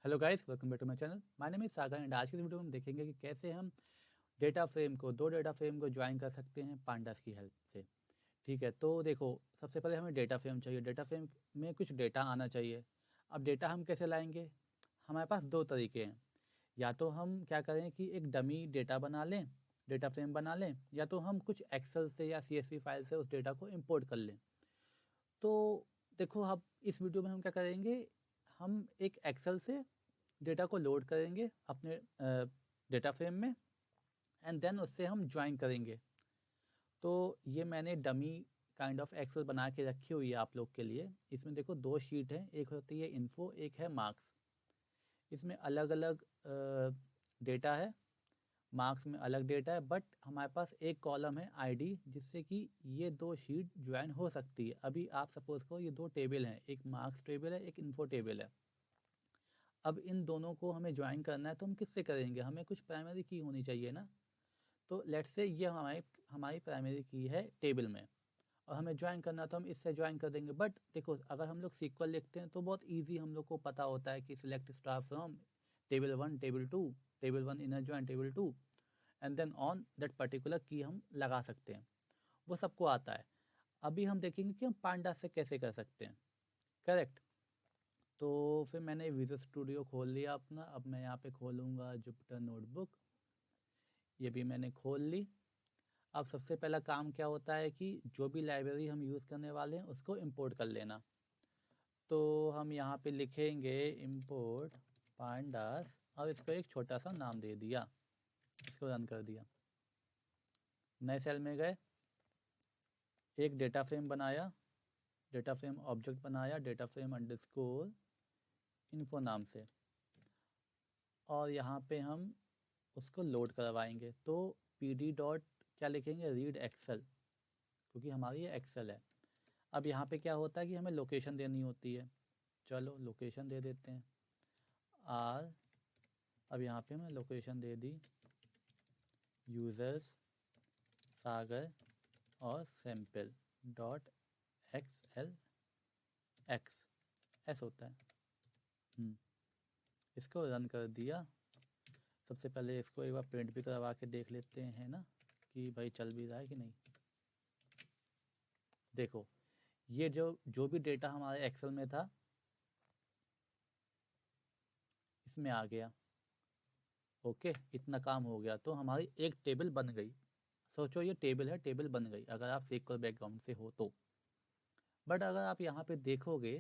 Hello guys, welcome back to my channel. My name is Sagar and आज की इस video में हम देखेंगे कि कैसे हम दो डेटा फ्रेम को ज्वाइन कर सकते हैं पांडास की हेल्प से। ठीक है, तो देखो, सबसे पहले हमें डेटा फ्रेम चाहिए। डेटा फ्रेम में कुछ डेटा आना चाहिए। अब डेटा हम कैसे लाएंगे? हमारे पास दो तरीके हैं। या तो हम क्या करें कि एक डमी डेटा बना लें, डेटा फ्रेम बना लें, या तो हम कुछ एक्सेल से या CSV फाइल से उस डेटा को इम्पोर्ट कर लें। तो देखो, अब इस वीडियो में हम क्या करेंगे, हम एक एक्सेल से डेटा को लोड करेंगे अपने डेटा फ्रेम में एंड देन उससे हम ज्वाइन करेंगे। तो ये मैंने डमी काइंड ऑफ एक्सेल बना के रखी हुई है आप लोग के लिए। इसमें देखो दो शीट हैं, एक होती है इन्फो, एक है मार्क्स। इसमें अलग अलग डेटा है, मार्क्स में अलग डेटा है, बट हमारे पास एक कॉलम है आईडी, जिससे कि ये दो शीट ज्वाइन हो सकती है। अभी आप सपोज करो ये दो टेबल हैं, एक मार्क्स टेबल है, एक इन्फो टेबल है। अब इन दोनों को हमें ज्वाइन करना है तो हम किससे करेंगे? हमें कुछ प्राइमरी की होनी चाहिए ना। तो लेट्स से ये हमारी हमारी प्राइमरी की है टेबल में और हमें ज्वाइन करना है तो हम इससे ज्वाइन कर देंगे। बट देखो, अगर हम लोग सीक्वल लिखते हैं तो बहुत ईजी हम लोग को पता होता है कि select star from table 1 table 2, table 1 inner join table 2 and then on that particular की हम लगा सकते हैं। वो सबको आता है। अभी हम देखेंगे कि हम पांडा से कैसे कर सकते हैं। करेक्ट। तो फिर मैंने विजुअल स्टूडियो खोल लिया अपना। अब मैं यहाँ पे खोलूँगा जुपिटर नोटबुक। ये भी मैंने खोल ली। अब सबसे पहला काम क्या होता है कि जो भी लाइब्रेरी हम यूज़ करने वाले हैं उसको इंपोर्ट कर लेना। तो हम यहाँ पे लिखेंगे इंपोर्ट पांडास और इसको एक छोटा सा नाम दे दिया। इसको रन कर दिया। नए सेल में गए, एक डेटा फ्रेम बनाया, डेटा फ्रेम ऑब्जेक्ट बनाया, डेटा फ्रेम अंडरस्कोर इन्फो नाम से, और यहाँ पे हम उसको लोड करवाएंगे। तो pd डॉट क्या लिखेंगे, रीड एक्सेल, क्योंकि हमारी ये एक्सेल है। अब यहाँ पे क्या होता है कि हमें लोकेशन देनी होती है। चलो लोकेशन दे देते हैं आर। अब यहाँ पे मैं लोकेशन दे दी यूज़र्स सागर और sample dot XL x S होता है। इसको रन कर दिया। सबसे पहले इसको एक बार प्रिंट भी करवा के देख लेते हैं ना कि भाई चल भी रहा है कि नहीं। देखो, ये जो भी डेटा हमारे एक्सेल में था इसमें आ गया। ओके, इतना काम हो गया तो हमारी एक टेबल बन गई। सोचो ये टेबल है, टेबल बन गई अगर आप सीक्वल बैकग्राउंड से हो तो। बट अगर आप यहाँ पे देखोगे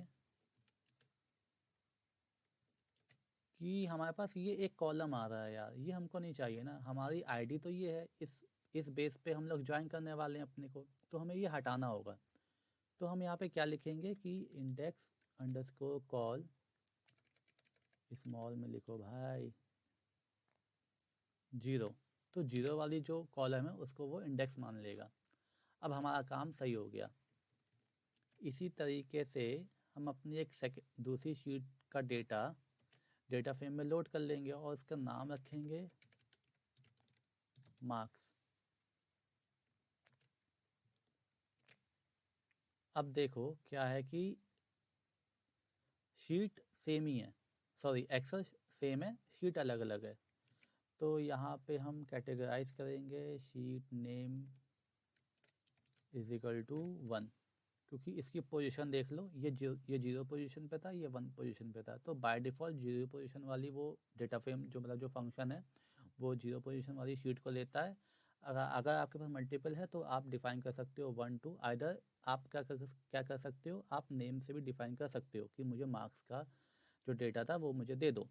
कि हमारे पास ये एक कॉलम आ रहा है, यार ये हमको नहीं चाहिए ना। हमारी आईडी तो ये है, इस बेस पे हम लोग ज्वाइन करने वाले हैं अपने को, तो हमें ये हटाना होगा। तो हम यहाँ पे क्या लिखेंगे कि इंडेक्स अंडरस्कोर कॉल, स्मॉल में लिखो भाई 0। तो 0 वाली जो कॉलम है उसको वो इंडेक्स मान लेगा। अब हमारा काम सही हो गया। इसी तरीके से हम अपनी एक दूसरी शीट का डेटा फ्रेम में लोड कर लेंगे और उसका नाम रखेंगे मार्क्स। अब देखो क्या है कि शीट सेम ही है, सॉरी एक्सेल सेम है, शीट अलग अलग है। तो यहाँ पे हम कैटेगराइज करेंगे sheet name is equal to 1, क्योंकि इसकी पोजीशन देख लो, ये 0 पोजीशन पे था, ये 1 पोजीशन पे था। तो बाय डिफ़ॉल्ट 0 पोजीशन वाली वो डेटा फ्रेम जो मतलब जो फंक्शन है वो 0 पोजीशन वाली शीट को लेता है। अगर आपके पास मल्टीपल है तो आप डिफ़ाइन कर सकते हो 1 2। आइदर आप क्या कर सकते हो, आप नेम से भी डिफ़ाइन कर सकते हो कि मुझे मार्क्स का जो डेटा था वो मुझे दे दो।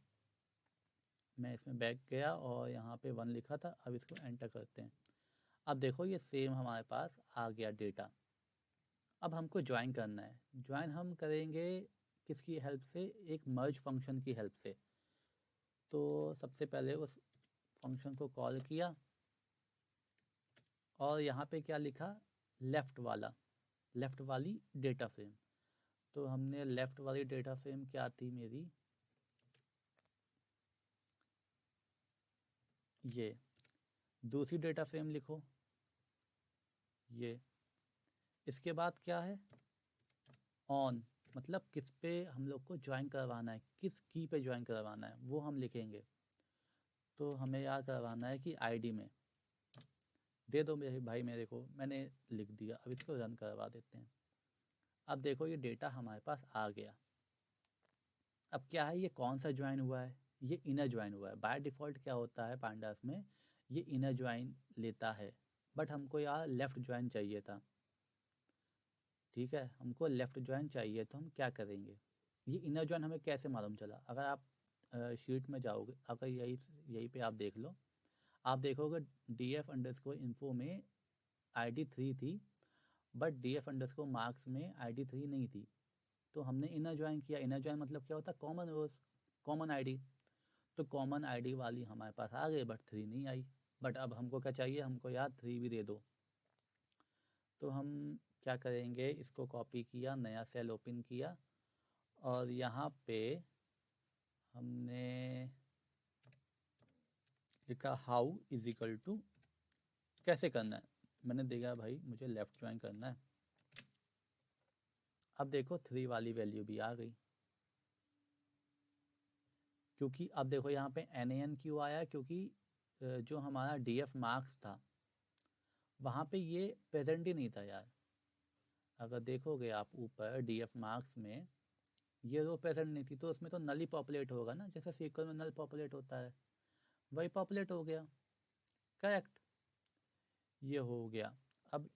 मैं इसमें बैक गया और यहाँ पे 1 लिखा था। अब इसको एंटर करते हैं। अब देखो ये सेम हमारे पास आ गया डेटा। अब हमको ज्वाइन करना है। ज्वाइन हम करेंगे किसकी हेल्प से? एक मर्ज फंक्शन की हेल्प से। तो सबसे पहले उस फंक्शन को कॉल किया और यहाँ पे क्या लिखा, लेफ़्ट वाली डेटा फ्रेम। तो हमने लेफ़्ट वाली डेटा फ्रेम क्या थी मेरी, ये दूसरी डेटा फ्रेम लिखो ये। इसके बाद क्या है, ऑन, मतलब किस पे हम लोग को ज्वाइन करवाना है, किस की पे ज्वाइन करवाना है वो हम लिखेंगे। तो हमें याद करवाना है कि आईडी में दे दो मेरे भाई मेरे को, मैंने लिख दिया। अब इसको रन करवा देते हैं। अब देखो ये डेटा हमारे पास आ गया। अब क्या है, ये कौन सा ज्वाइन हुआ है, ये इनर ज्वाइन हुआ है। बाय डिफ़ॉल्ट क्या होता है पांडास में, ये इनर ज्वाइन लेता है, बट हमको यार लेफ़्ट ज्वाइन चाहिए था। ठीक है, हमको लेफ़्ट ज्वाइन चाहिए, तो हम क्या करेंगे, ये इनर ज्वाइन हमें कैसे मालूम चला। अगर आप शीट में जाओगे, अगर यही पे आप देख लो, आप देखोगे df_info में ID 3 थी, बट df_marks में ID 3 नहीं थी। तो हमने इनर ज्वाइन किया। इनर ज्वाइन मतलब क्या होता है, कॉमन रोज, कॉमन आईडी। तो कॉमन आईडी वाली हमारे पास आ गई, बट 3 नहीं आई। बट अब हमको क्या चाहिए, हमको यार 3 भी दे दो। तो हम क्या करेंगे, इसको कॉपी किया, नया सेल ओपन किया, और यहाँ पे हमने लिखा हाउ इज इक्वल टू, कैसे करना है, मैंने देखा भाई मुझे लेफ्ट ज्वाइन करना है। अब देखो 3 वाली वैल्यू भी आ गई, क्योंकि अब देखो यहाँ पे NaN क्यों आया, क्योंकि जो हमारा DF मार्क्स था वहाँ पे ये प्रेजेंट ही नहीं था यार। अगर देखोगे आप ऊपर DF मार्क्स में ये रो प्रेजेंट नहीं थी, तो उसमें तो नल ही पॉपुलेट होगा ना, जैसे SQL में नल पॉपुलेट होता है, वही पॉपुलेट हो गया। करेक्ट, ये हो गया। अब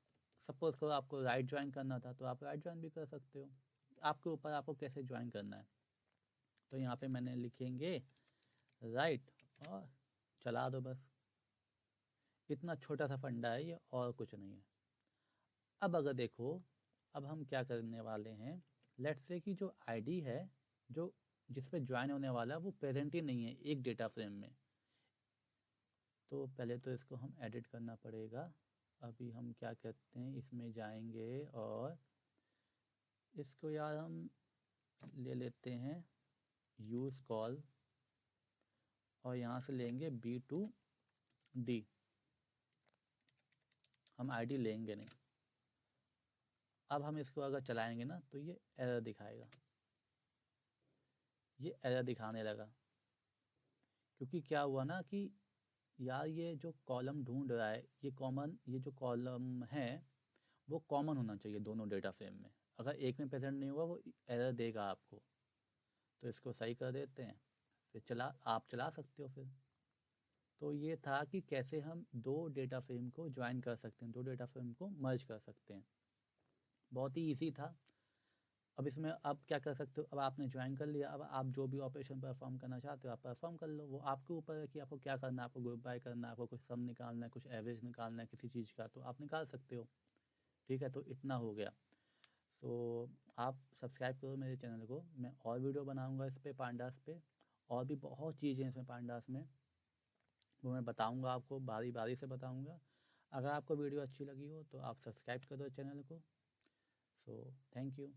सपोज करो आपको राइट ज्वाइन करना था, तो आप राइट ज्वाइन भी कर सकते हो, आपके ऊपर आपको कैसे ज्वाइन करना है। तो यहाँ पे मैंने लिखेंगे राइट और चला दो बस। इतना छोटा सा फंडा है ये, और कुछ नहीं है। अब अगर देखो, अब हम क्या करने वाले हैं, लेट्स से कि जो आईडी है, जो जिस पे ज्वाइन होने वाला है, वो प्रेजेंट ही नहीं है एक डेटा फ्रेम में। तो पहले तो इसको हम एडिट करना पड़ेगा। अभी हम क्या कहते हैं, इसमें जाएंगे और इसको यार हम ले लेते हैं यूज़ कॉल, और यहाँ से लेंगे B2D। हम आईडी लेंगे नहीं। अब हम इसको अगर चलाएंगे ना, तो ये एरर दिखाएगा, ये एरर दिखाने लगा। क्योंकि क्या हुआ ना कि यार ये जो कॉलम ढूंढ रहा है, ये कॉमन, ये जो कॉलम है वो कॉमन होना चाहिए दोनों डेटा फ्रेम में। अगर एक में प्रेजेंट नहीं हुआ, वो एरर देगा आपको। तो इसको सही कर देते हैं, फिर आप चला सकते हो फिर। तो ये था कि कैसे हम दो डेटा फ्रेम को ज्वाइन कर सकते हैं, दो डेटा फ्रेम को मर्ज कर सकते हैं। बहुत ही ईजी था। अब इसमें आप क्या कर सकते हो, अब आपने ज्वाइन कर लिया, अब आप जो भी ऑपरेशन परफॉर्म करना चाहते हो आप परफॉर्म कर लो। वो आपके ऊपर है कि आपको क्या करना है, आपको ग्रुप बाय करना है, आपको कुछ सम निकालना है, कुछ एवरेज निकालना है किसी चीज़ का, तो आप निकाल सकते हो। ठीक है, तो इतना हो गया। सो आप सब्सक्राइब करो मेरे चैनल को, मैं और वीडियो बनाऊँगा इस पर, पांडास पे। और भी बहुत चीज़ें इसमें पांडास में, वो मैं बताऊँगा आपको, बारी बारी से बताऊँगा। अगर आपको वीडियो अच्छी लगी हो तो आप सब्सक्राइब करो चैनल को। So thank you.